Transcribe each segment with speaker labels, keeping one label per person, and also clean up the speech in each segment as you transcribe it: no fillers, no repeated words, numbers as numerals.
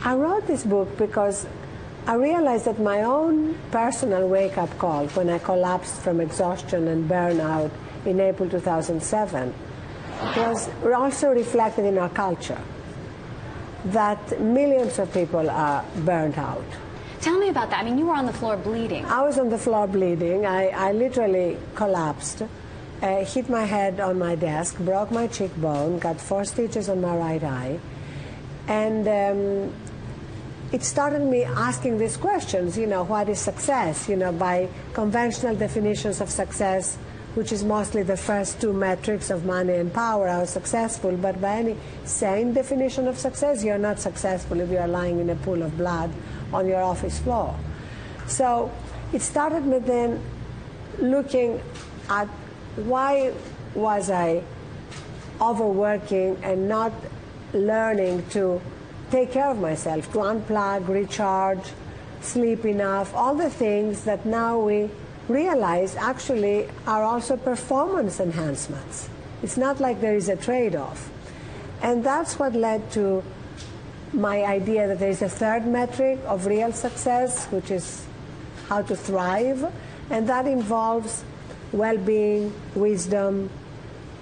Speaker 1: I wrote this book because I realized that my own personal wake-up call when I collapsed from exhaustion and burnout in April 2007 was also reflected in our culture, that millions of people are burnt out.
Speaker 2: Tell me about that. I mean, you were on the floor bleeding.
Speaker 1: I was on the floor bleeding. I literally collapsed, hit my head on my desk, broke my cheekbone, got 4 stitches on my right eye, and it started me asking these questions, what is success? By conventional definitions of success, which is mostly the first 2 metrics of money and power, are successful. But by any sane definition of success, you're not successful if you're lying in a pool of blood on your office floor. So it started me then looking at why was I overworking and not learning to take care of myself, to unplug, recharge, sleep enough, all the things that now we realize actually are also performance enhancements. It's not like there is a trade-off. And that's what led to my idea that there is a third metric of real success, which is how to thrive, and that involves well-being, wisdom,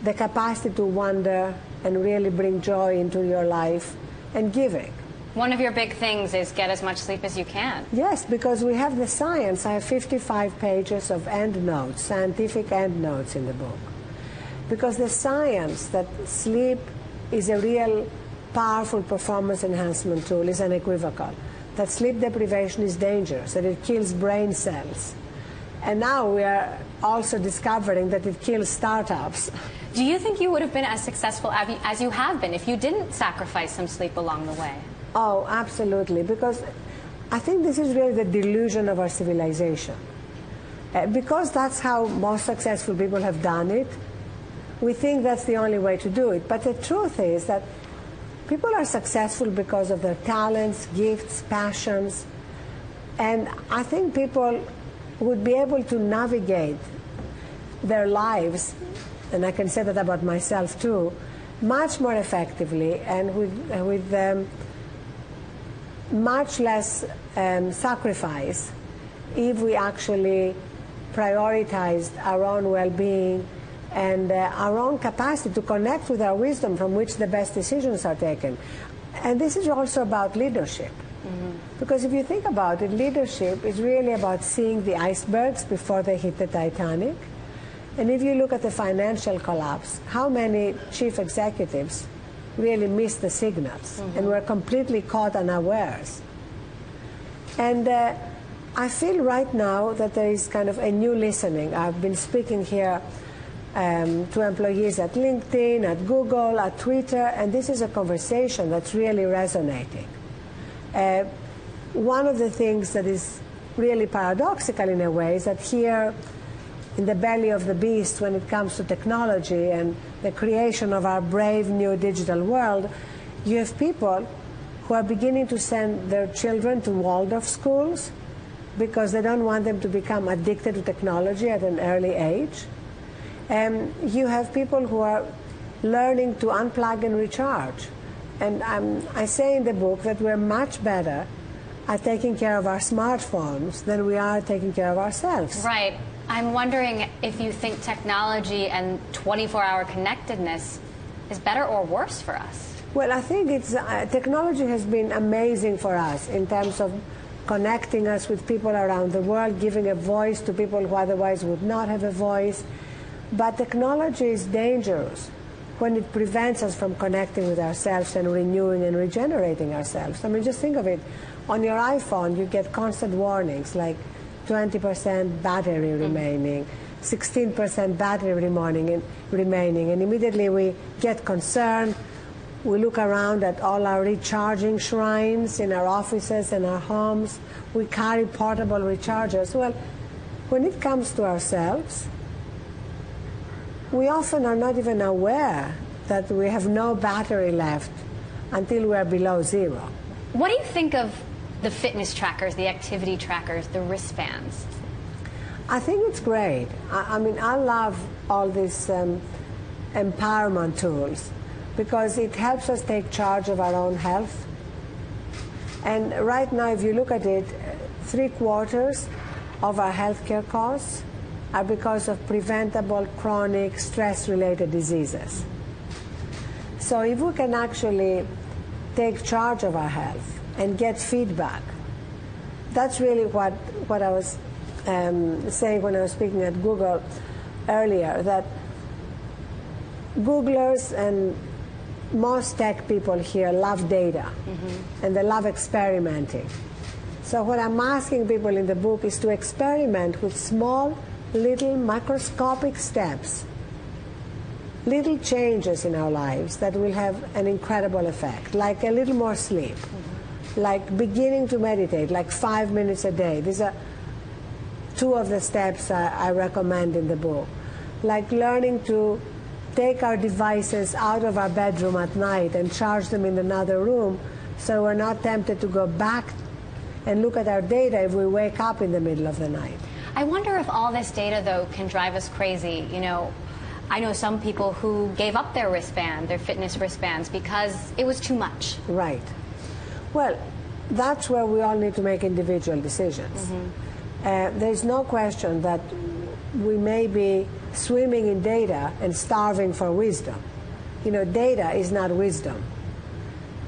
Speaker 1: the capacity to wonder and really bring joy into your life, and giving.
Speaker 2: One of your big things is get as much sleep as you can.
Speaker 1: Yes, because we have the science. I have 55 pages of endnotes, scientific endnotes in the book. Because the science that sleep is a real powerful performance enhancement tool is unequivocal. That sleep deprivation is dangerous, that it kills brain cells. And now we are also discovering that it kills startups.
Speaker 2: Do you think you would have been as successful as you have been if you didn't sacrifice some sleep along the way?
Speaker 1: Oh, absolutely, because I think this is really the delusion of our civilization. Because that's how most successful people have done it, we think that's the only way to do it. But the truth is that people are successful because of their talents, gifts, passions, and I think people would be able to navigate their lives, and I can say that about myself too, much more effectively and with much less sacrifice if we actually prioritized our own well-being and our own capacity to connect with our wisdom from which the best decisions are taken. And this is also about leadership. Mm-hmm. Because if you think about it, leadership is really about seeing the icebergs before they hit the Titanic. And if you look at the financial collapse, how many chief executives really missed the signals and were completely caught unawares? And I feel right now that there is kind of a new listening. I've been speaking here to employees at LinkedIn, at Google, at Twitter, and this is a conversation that's really resonating. One of the things that is really paradoxical in a way is that here in the belly of the beast when it comes to technology and the creation of our brave new digital world, you have people who are beginning to send their children to Waldorf schools because they don't want them to become addicted to technology at an early age. You have people who are learning to unplug and recharge. And I say in the book that we're much better at taking care of our smartphones than we are taking care of ourselves.
Speaker 2: Right. I'm wondering if you think technology and 24-hour connectedness is better or worse for us.
Speaker 1: Well, I think technology has been amazing for us in terms of connecting us with people around the world, giving a voice to people who otherwise would not have a voice. But technology is dangerous when it prevents us from connecting with ourselves and renewing and regenerating ourselves. I mean, just think of it. On your iPhone, you get constant warnings like 20% battery remaining, 16% battery remaining, and immediately we get concerned. We look around at all our recharging shrines in our offices and our homes. We carry portable rechargers. Well, when it comes to ourselves, we often are not even aware that we have no battery left until we are below zero.
Speaker 2: What do you think of the fitness trackers, the activity trackers, the wristbands?
Speaker 1: I think it's great. I mean, I love all these empowerment tools because it helps us take charge of our own health. And right now, if you look at it, 3/4 of our healthcare costs are because of preventable chronic stress-related diseases. So if we can actually take charge of our health and get feedback, that's really what I was saying when I was speaking at Google earlier, that Googlers and most tech people here love data, and they love experimenting. So what I'm asking people in the book is to experiment with small, little microscopic steps, little changes in our lives that will have an incredible effect, like a little more sleep, like beginning to meditate, like 5 minutes a day. These are 2 of the steps I recommend in the book. Like learning to take our devices out of our bedroom at night and charge them in another room so we're not tempted to go back and look at our data if we wake up in the middle of the night.
Speaker 2: I wonder if all this data, though, can drive us crazy. You know, I know some people who gave up their wristband, their fitness wristbands, because it was too much.
Speaker 1: Right. Well, that's where we all need to make individual decisions. There's no question that we may be swimming in data and starving for wisdom. You know, data is not wisdom.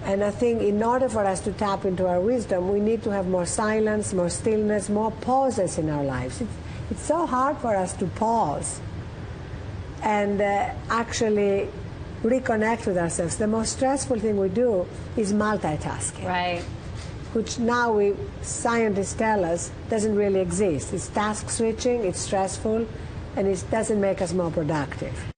Speaker 1: And I think in order for us to tap into our wisdom, we need to have more silence, more stillness, more pauses in our lives. It's so hard for us to pause and actually reconnect with ourselves. The most stressful thing we do is multitasking.
Speaker 2: Right.
Speaker 1: Which now scientists tell us doesn't really exist. It's task switching, it's stressful, and it doesn't make us more productive.